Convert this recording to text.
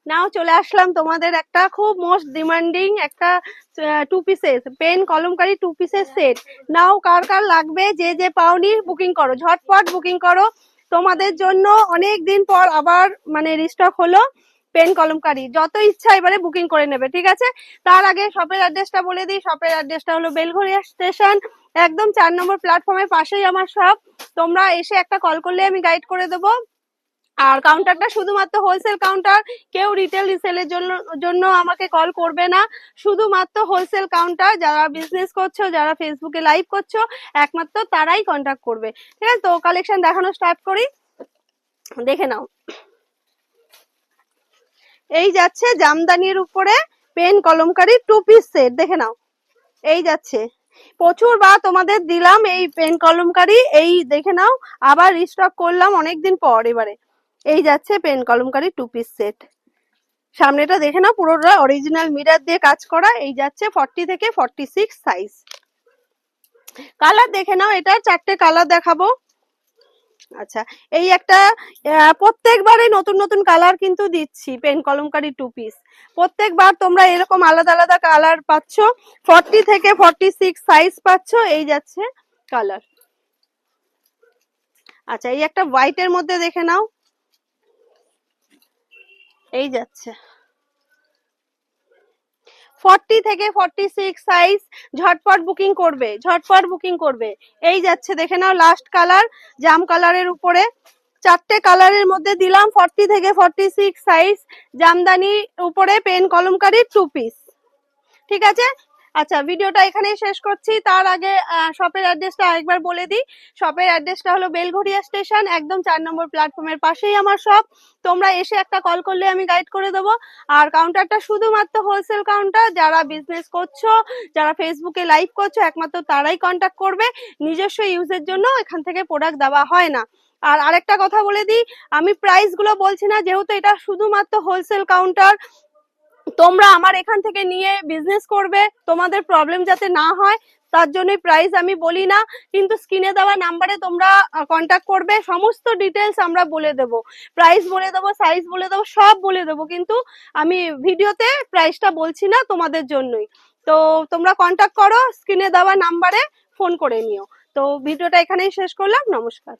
নাও চলে আসলাম তোমাদের একটা খুব মোস্ট ডিমান্ডিং একটা 2 পিসেস পেন কলমকারি 2 পিসের সেট। নাও কার কার লাগবে, যে যে পাওনি বুকিং করো, ঝটপট বুকিং করো। তোমাদের জন্য অনেক দিন পর আবার মানে রিস্টক হলো পেন কলমকারি, যত ইচ্ছা এবারে বুকিং করে নেবে, ঠিক আছে। তার আগে শপের অ্যাড্রেসটা বলে দিই। শপের অ্যাড্রেসটা হলো বেলঘরিয়া স্টেশন, একদম 4 নম্বর প্ল্যাটফর্মের পাশেই আমার শপ। তোমরা এসে একটা কল করলে আমি গাইড করে দেবো। আর কাউন্টারটা শুধুমাত্র হোলসেল কাউন্টার, কেউ রিটেল রিসেলের জন্য আমাকে কল করবে না। শুধুমাত্র হোলসেল কাউন্টার, যারা বিজনেস করছো, যারা ফেসবুকে লাইভ করছো, একমাত্র তারাই কন্ট্যাক্ট করবে, ঠিক আছে। তো কালেকশন দেখানো স্টার্ট করি, দেখে নাও। এই যাচ্ছে জামদানির উপরে পেন কলমকারি 2 পিস সেট, দেখে নাও। এই যাচ্ছে, প্রচুর বা তোমাদের দিলাম এই পেন কলমকারি, এই দেখে নাও, আবার রিস্টক করলাম অনেকদিন পর এবারে। এই যাচ্ছে পেন কলমকারি 2 পিস সেট। সামনেটা দেখে নাও, পুরোটা অরিজিনাল মিরর দিয়ে কাজ করা। এই যাচ্ছে 40 থেকে 46 সাইজ। কালার দেখে নাও, এটা 4টে কালার দেখাবো। আচ্ছা, এই একটা প্রত্যেকবারে নতুন নতুন কালার কিন্তু দিচ্ছি পেন কলমকারি 2 পিস। প্রত্যেকবার তোমরা এরকম আলাদা আলাদা কালার পাচ্ছ, 40 থেকে 46 সাইজ পাচ্ছ। এই যাচ্ছে কালার। আচ্ছা, এই একটা হোয়াইটের মধ্যে দেখে নাও, এই যাচ্ছে 40 থেকে 46 সাইজ। ঝটপট বুকিং করবে, ঝটপট বুকিং করবে। এই যাচ্ছে দেখে নাও, লাস্ট কালার জাম কালারের উপরে। 4টে কালারের মধ্যে দিলাম 40 থেকে 46 সাইজ জামদানি উপরে পেন কলমকারি 2 পিস, ঠিক আছে। আচ্ছা, ভিডিওটা এখানেই শেষ করছি। তার আগে শপের অ্যাড্রেসটা আরেকবার বলে দিই। শপের অ্যাড্রেসটা হলো বেলঘরিয়া স্টেশন, একদম 4 নম্বর প্ল্যাটফর্মের পাশেই আমার শপ। তোমরা এসে একটা কল করলে আমি গাইড করে দেবো। আর কাউন্টারটা শুধুমাত্র হোলসেল কাউন্টার, যারা বিজনেস করছো, যারা ফেসবুকে লাইভ করছো, একমাত্র তারাই কন্ট্যাক্ট করবে। নিজস্ব ইউজের জন্য এখান থেকে প্রোডাক্ট দেওয়া হয় না। আর আরেকটা কথা বলে দিই, আমি প্রাইস গুলো বলছি না, যেহেতু এটা শুধুমাত্র হোলসেল কাউন্টার। তোমরা আমার এখান থেকে নিয়ে বিজনেস করবে, তোমাদের প্রবলেম যাতে না হয় তার জন্য প্রাইস আমি বলি না। কিন্তু স্ক্রিনে দেওয়া নাম্বারে তোমরা কন্ট্যাক্ট করবে, সমস্ত ডিটেলস আমরা বলে দেব, প্রাইস বলে দেবো, সাইজ বলে দেবো, সব বলে দেবো। কিন্তু আমি ভিডিওতে প্রাইসটা বলছি না, তোমাদের জন্যই। তো তোমরা কন্ট্যাক্ট করো, স্ক্রিনে দেওয়া নাম্বারে ফোন করে নিও। তো ভিডিওটা এখানেই শেষ করলাম, নমস্কার।